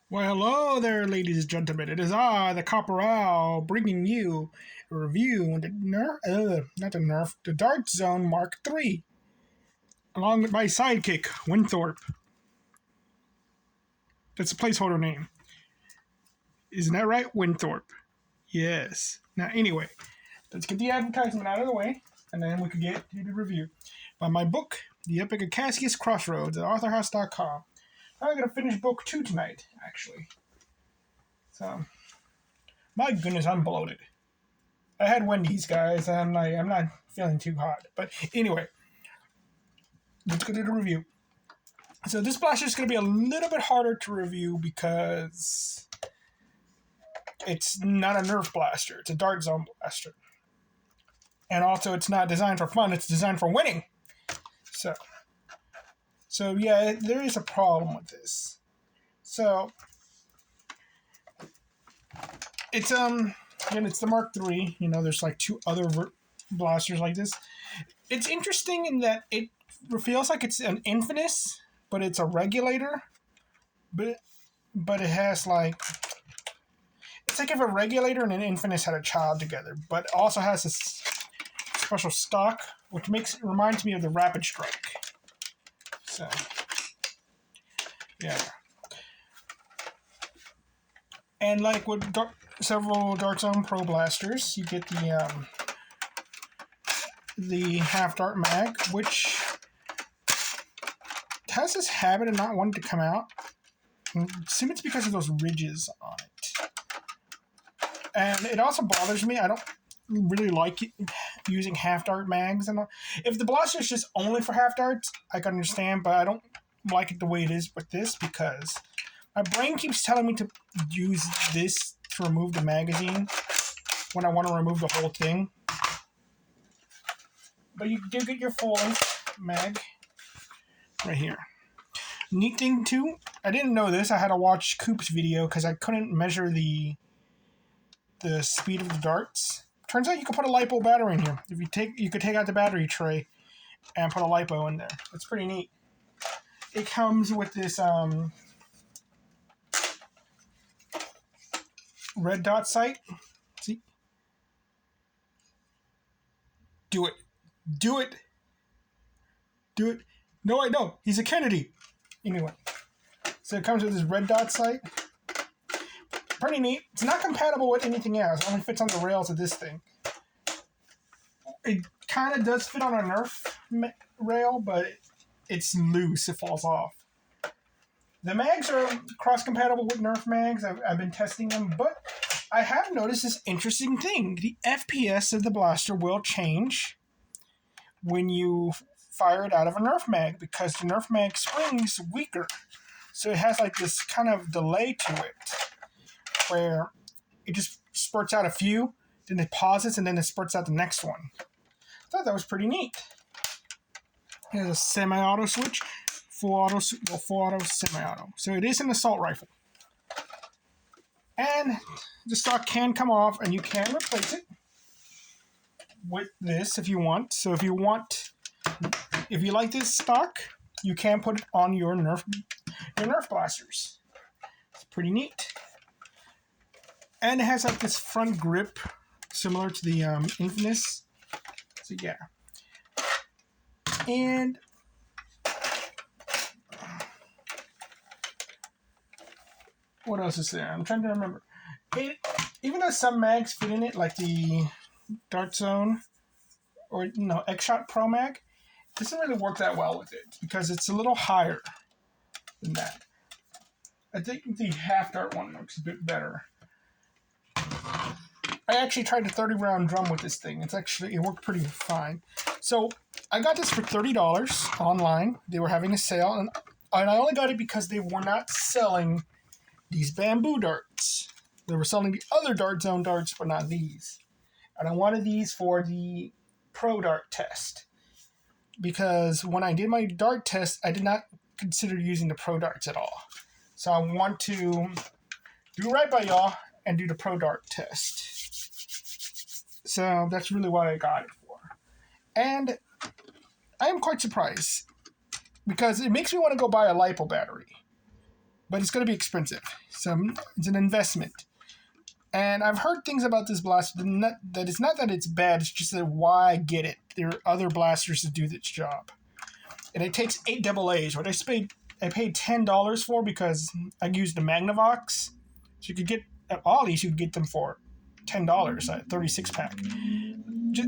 Well, hello there, ladies and gentlemen. It is I, the Corporal, bringing you a review on the Dart Zone Mark III, along with my sidekick, Winthorpe. That's a placeholder name. Isn't that right, Winthorpe? Yes. Now, anyway, let's get the advertisement out of the way, and then we can get to the review. By my book, The Epic of Cassius Crossroads, at authorhouse.com. I'm going to finish book 2 tonight, actually. So, my goodness, I'm bloated. I had Wendy's, guys. I'm not feeling too hot. But anyway, let's go to the review. So this blaster is going to be a little bit harder to review because it's not a Nerf blaster. It's a Dart Zone blaster. And also, it's not designed for fun. It's designed for winning. So yeah, there is a problem with this. So it's again, it's the Mark III. You know, there's like 2 other blasters like this. It's interesting in that it feels like it's an Infinus, but it's a regulator. But it has like, it's like if a regulator and an Infinus had a child together, but it also has this special stock, which reminds me of the Rapid Strike. So, yeah. And like with several Dart Zone Pro blasters, you get the half dart mag, which has this habit of not wanting to come out. I assume it's because of those ridges on it. And it also bothers me. I don't really like using half dart mags. And if the blaster is just only for half darts, I can understand, but I don't like it the way it is with this because my brain keeps telling me to use this to remove the magazine when I want to remove the whole thing. But you do get your full mag right here. Neat thing too, I didn't know this. I had to watch Coop's video because I couldn't measure the speed of the darts. Turns out you can put a LiPo battery in here. You could take out the battery tray and put a LiPo in there. It's pretty neat. It comes with this red dot sight. See? Do it. Do it. Do it. No, I don't. He's a Kennedy. Anyway. So it comes with this red dot sight. Pretty neat. It's not compatible with anything else. It only fits on the rails of this thing. It kind of does fit on a Nerf rail, but it's loose. It falls off. The mags are cross-compatible with Nerf mags. I've been testing them, but I have noticed this interesting thing. The FPS of the blaster will change when you fire it out of a Nerf mag because the Nerf mag spring's weaker. So it has like this kind of delay to it where it just spurts out a few, then it pauses, and then it spurts out the next one. I thought that was pretty neat. Here's a semi-auto switch. Full auto, semi-auto. So it is an assault rifle. And the stock can come off, and you can replace it with this if you want. So if you like this stock, you can put it on your Nerf blasters. It's pretty neat. And it has like this front grip, similar to the Infinus. So yeah. And what else is there? I'm trying to remember. Even though some mags fit in it, like the Dart Zone or X-Shot Pro mag, it doesn't really work that well with it because it's a little higher than that. I think the half dart one looks a bit better. I actually tried the 30-round drum with this thing. It worked pretty fine. So I got this for $30 online. They were having a sale, and I only got it because they were not selling these bamboo darts. They were selling the other Dart Zone darts, but not these. And I wanted these for the Pro Dart test. Because when I did my dart test, I did not consider using the Pro Darts at all. So I want to do right by y'all and do the Pro Dart test. So that's really what I got it for. And I am quite surprised because it makes me want to go buy a LiPo battery. but it's going to be expensive. So it's an investment. And I've heard things about this blaster that it's not that it's bad, it's just that why get it? There are other blasters that do this job. And it takes 8 AA's, what I paid $10 for because I used the Magnavox. So you could get, at Ollie's, you could get them for $10 at 36 pack.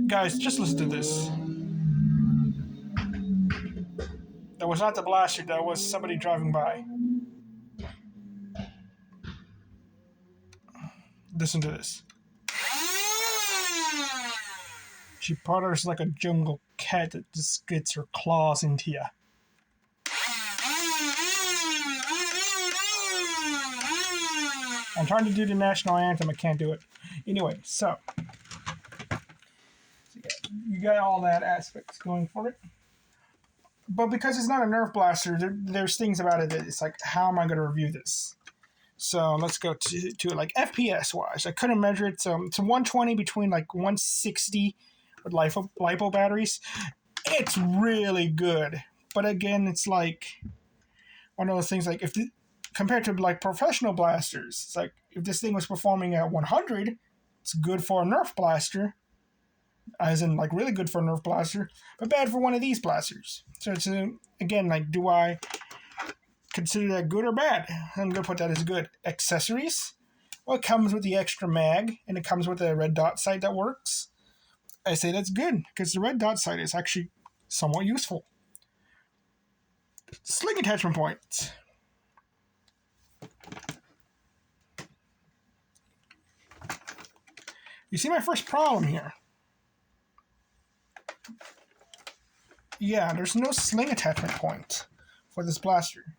Guys, just listen to this. That was not the blaster, that was somebody driving by. Listen to this. She putters like a jungle cat that just gets her claws into you. I'm trying to do the national anthem. I can't do it. Anyway, so you got all that aspects going for it. But because it's not a Nerf blaster, there's things about it that it's like, how am I going to review this? So let's go to it like FPS wise. I couldn't measure it. So it's a 120 between like 160 with LiPo batteries. It's really good. But again, it's like one of those things like compared to like professional blasters, it's like if this thing was performing at 100, it's good for a Nerf blaster. As in like really good for a Nerf blaster, but bad for one of these blasters. So it's again, like, do I consider that good or bad? I'm going to put that as good. Accessories. Well, it comes with the extra mag, and it comes with a red dot sight that works. I say that's good, because the red dot sight is actually somewhat useful. Sling attachment points. You see my first problem here. Yeah, there's no sling attachment point for this blaster.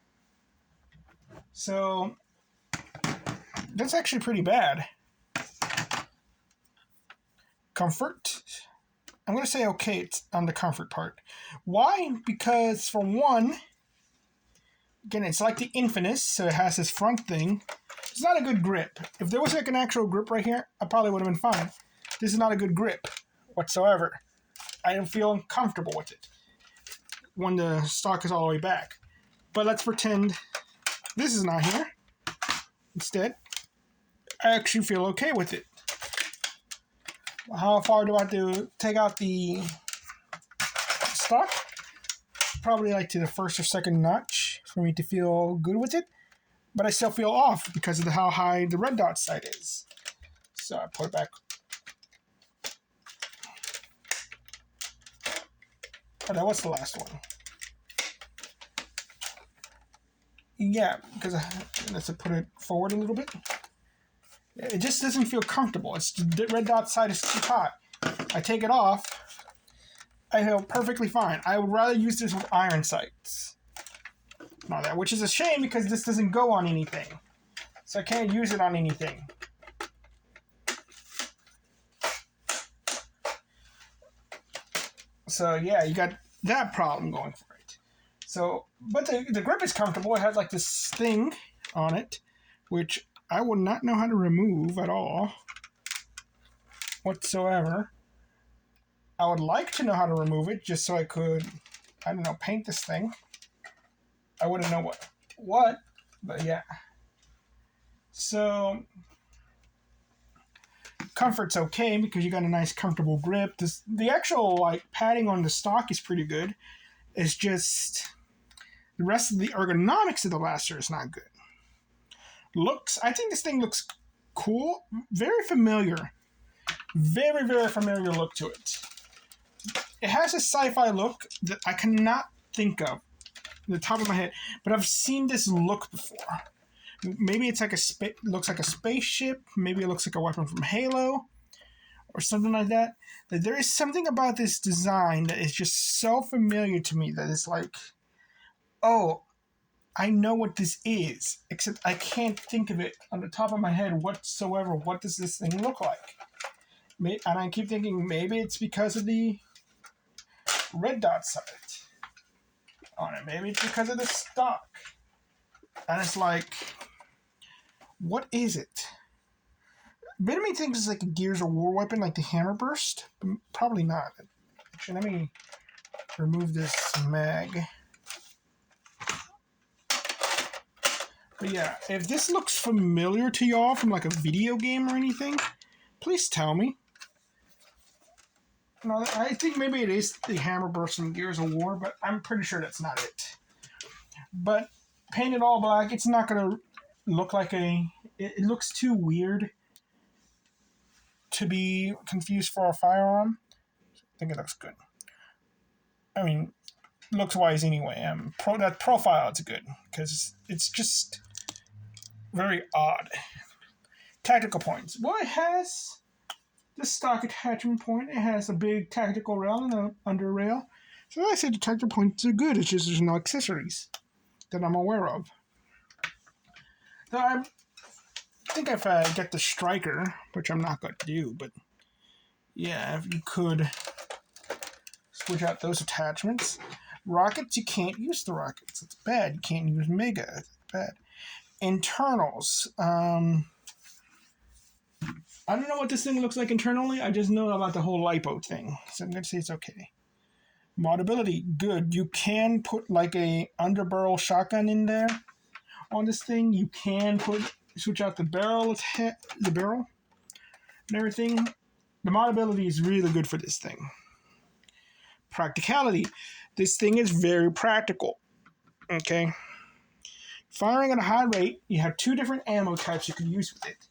So, that's actually pretty bad. Comfort. I'm going to say okay on the comfort part. Why? Because for one, again, it's like the Infamous, so it has this front thing. It's not a good grip. If there was like an actual grip right here, I probably would have been fine. This is not a good grip whatsoever. I don't feel comfortable with it when the stock is all the way back. But let's pretend this is not here. Instead, I actually feel okay with it. How far do I have to take out the stock? Probably like to the first or second notch for me to feel good with it. But I still feel off because of how high the red dot sight is. So I put it back. Oh, that was the last one. Yeah, because let's put it forward a little bit. It just doesn't feel comfortable. It's the red dot sight is too hot. I take it off. I feel perfectly fine. I would rather use this with iron sights. Not that, which is a shame because this doesn't go on anything. So I can't use it on anything. So yeah, you got that problem going for it. So, but the grip is comfortable. It has like this thing on it, which I would not know how to remove at all whatsoever. I would like to know how to remove it just so I could, I don't know, paint this thing. I wouldn't know what, but yeah. So, comfort's okay because you got a nice comfortable grip. The actual like padding on the stock is pretty good. It's just the rest of the ergonomics of the blaster is not good. Looks, I think this thing looks cool, very familiar. Very, very familiar look to it. It has a sci-fi look that I cannot think of the top of my head, but I've seen this look before. Maybe it's like looks like a spaceship. Maybe it looks like a weapon from Halo, or something like that. That there is something about this design that is just so familiar to me that it's like, oh, I know what this is, except I can't think of it on the top of my head whatsoever. What does this thing look like? And I keep thinking maybe it's because of the red dot sight on it. Maybe it's because of the stock. And it's like, what is it? Bit of me thinks it's like a Gears of War weapon, like the Hammer Burst. But probably not. Actually, let me remove this mag. But yeah, if this looks familiar to y'all from like a video game or anything, please tell me. No, I think maybe it is the hammer burst from Gears of War, but I'm pretty sure that's not it. But painted all black, it's not going to look like a... It looks too weird to be confused for a firearm. I think it looks good. I mean, looks-wise anyway. That profile, it's good, because it's just very odd. Tactical points. Well, it has the stock attachment point. It has a big tactical rail and an under rail. So I said the tactical points are good. It's just there's no accessories that I'm aware of. So I think if I get the striker, which I'm not going to do, but yeah, if you could switch out those attachments. Rockets, you can't use the rockets. It's bad. You can't use Mega. It's bad. Internals. I don't know what this thing looks like internally. I just know about the whole lipo thing. So I'm going to say it's okay. Modability, good. You can put like a underbarrel shotgun in there on this thing. You can switch out the barrel and everything. The modability is really good for this thing. Practicality. This thing is very practical. Okay? Firing at a high rate, you have 2 different ammo types you can use with it.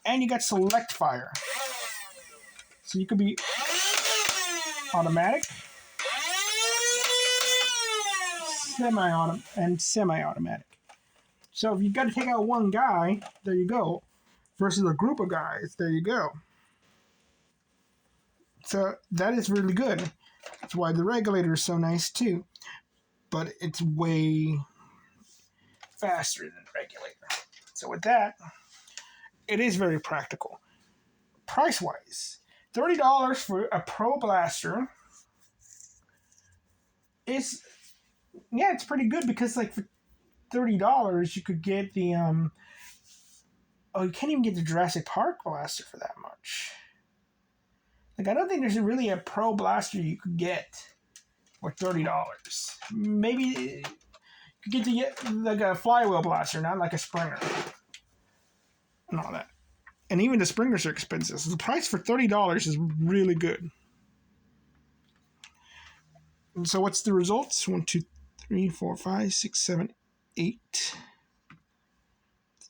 And you got select fire. So you could be automatic, semi-automatic. So if you got to take out one guy, there you go. Versus a group of guys, there you go. So that is really good. That's why the regulator is so nice too. But it's way faster than the regulator. So with that, it is very practical. Price-wise, $30 for a Pro Blaster is, yeah, it's pretty good because like for $30 you could get the you can't even get the Jurassic Park Blaster for that much. Like I don't think there's really a Pro Blaster you could get for $30. Maybe you could get like a flywheel blaster, not like a Springer. And all that. And even the Springers are expensive. So the price for $30 is really good. And so what's the results? 1, 2, 3, 4, 5, 6, 7, 8.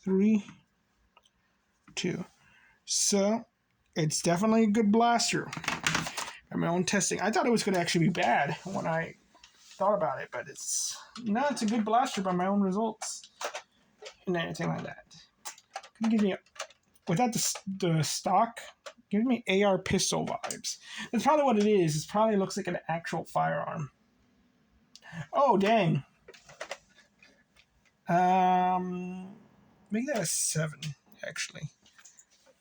3, 2. So it's definitely a good blaster. In my own testing. I thought it was going to actually be bad when I thought about it, but it's a good blaster by my own results. And anything like that. Can you give me without the stock, give me AR pistol vibes. That's probably what it is. It probably looks like an actual firearm. Oh, dang. Make that a 7, actually.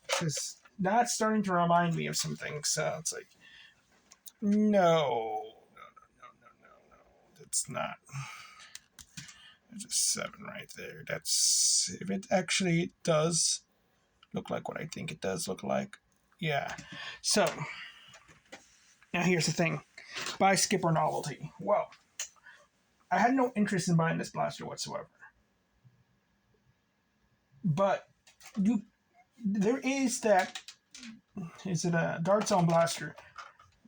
Because that's starting to remind me of some things. So it's like, no. That's not. There's a 7 right there. That's, if it actually does look like what I think it does look like. Yeah. So, now here's the thing. Buy skip or novelty. Well, I had no interest in buying this blaster whatsoever. But there is that, is it a Dart Zone blaster?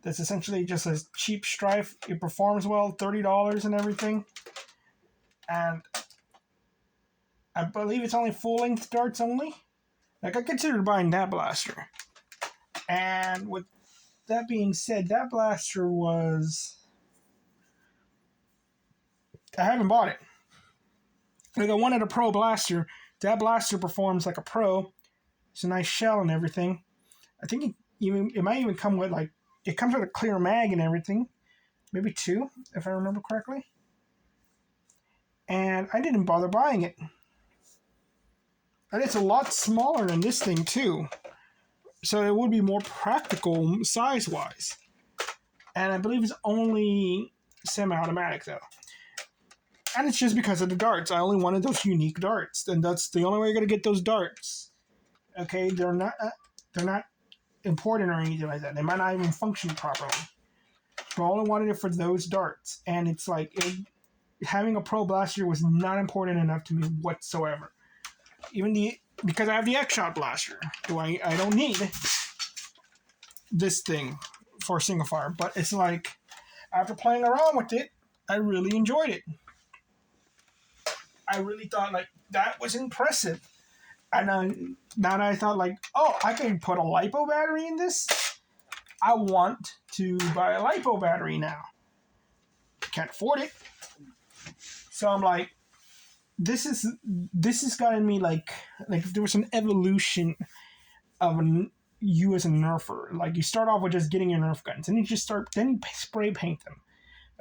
That's essentially just a cheap Strife. It performs well, $30 and everything. And I believe it's only full-length darts only. Like, I considered buying that blaster. And with that being said, that blaster was... I haven't bought it. Like, I wanted a Pro blaster. That blaster performs like a Pro. It's a nice shell and everything. I think it might even come with, like... It comes with a clear mag and everything. Maybe 2, if I remember correctly. And I didn't bother buying it. And it's a lot smaller than this thing, too. So it would be more practical size-wise. And I believe it's only semi-automatic, though. And it's just because of the darts. I only wanted those unique darts. And that's the only way you're going to get those darts. Okay? They're not important or anything like that. They might not even function properly. But I only wanted it for those darts. And it's like... having a pro blaster was not important enough to me whatsoever. Because I have the X-Shot blaster. I don't need this thing for single fire. But it's like, after playing around with it, I really enjoyed it. I really thought like that was impressive. And now that I thought like, oh, I can put a LiPo battery in this. I want to buy a LiPo battery now. Can't afford it. So I'm like, this has gotten me like there was an evolution of you as a nerfer. Like, you start off with just getting your nerf guns, and you spray paint them,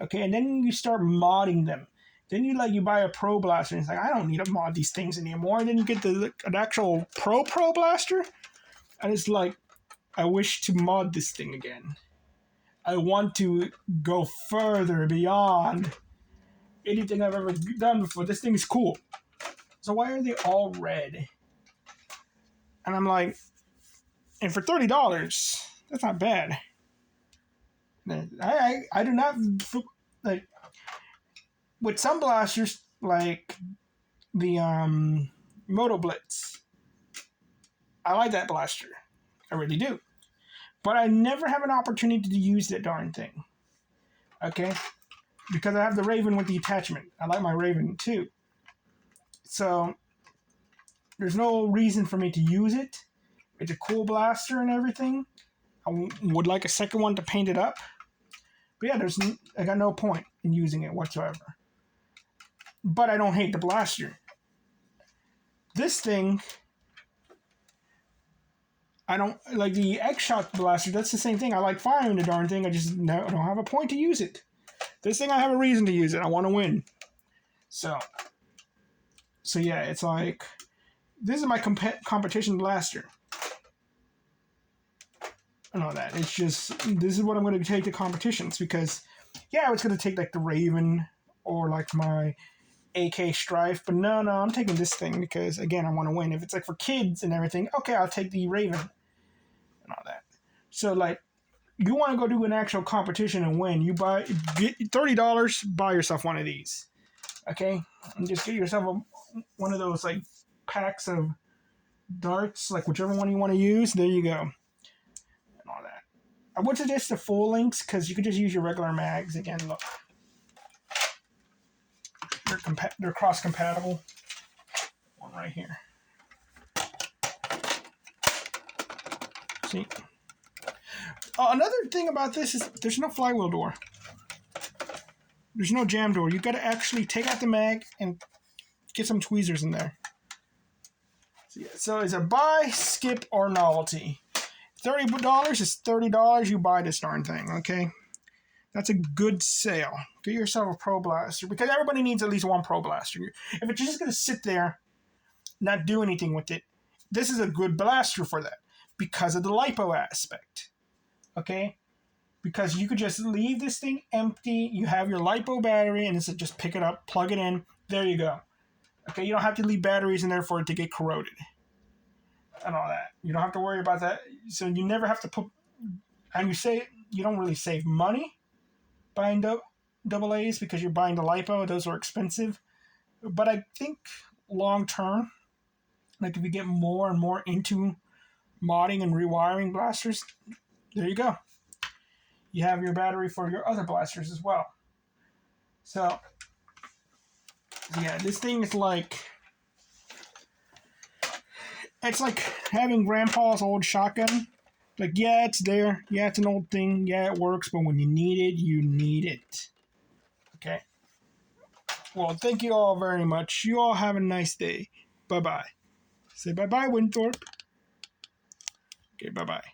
okay, and then you start modding them. Then you buy a pro blaster, and it's like, I don't need to mod these things anymore. And then you get an actual pro blaster, and it's like, I wish to mod this thing again. I want to go further beyond anything I've ever done before. This thing is cool. So why are they all red? And I'm like, and for $30, that's not bad. I do not, like, with some blasters, like the Moto Blitz, I like that blaster. I really do. But I never have an opportunity to use that darn thing. Okay? Because I have the Raven with the attachment. I like my Raven too. So, there's no reason for me to use it. It's a cool blaster and everything. I would like a second one to paint it up. But yeah, I got no point in using it whatsoever. But I don't hate the blaster. This thing, I don't like the X-Shot blaster. That's the same thing. I like firing the darn thing. I just don't have a point to use it. This thing, I have a reason to use it. I want to win. So yeah, it's like, this is my competition blaster. And all that. It's just, this is what I'm going to take to competitions, because, yeah, I was going to take like the Raven or like my AK Strife, but no, I'm taking this thing because, again, I want to win. If it's like for kids and everything, okay, I'll take the Raven and all that. So, like, you want to go do an actual competition and win, get $30, buy yourself one of these, okay? And just get yourself one of those, like, packs of darts, like whichever one you want to use. There you go. And all that. I would suggest the full links, because you could just use your regular mags. Again, look. They're cross-compatible. One right here. See? Another thing about this is there's no flywheel door. There's no jam door. You got to actually take out the mag and get some tweezers in there. So it's a buy, skip, or novelty. $30 is $30. You buy this darn thing, okay? That's a good sale. Get yourself a pro blaster, because everybody needs at least one pro blaster. If it's just going to sit there, not do anything with it, this is a good blaster for that, because of the LiPo aspect. Okay? Because you could just leave this thing empty, you have your LiPo battery, and it's just pick it up, plug it in, there you go. Okay, you don't have to leave batteries in there for it to get corroded. And all that. You don't have to worry about that. So you never have to put, and you don't really save money buying double A's, because you're buying the LiPo. Those are expensive. But I think long term, like if you get more and more into modding and rewiring blasters, there you go. You have your battery for your other blasters as well. So yeah, this thing is like, it's like having grandpa's old shotgun. Like, yeah, it's there. Yeah, it's an old thing. Yeah, it works. But when you need it, you need it. Okay? Well, thank you all very much. You all have a nice day. Bye-bye. Say bye-bye, Winthorpe. Okay, bye-bye.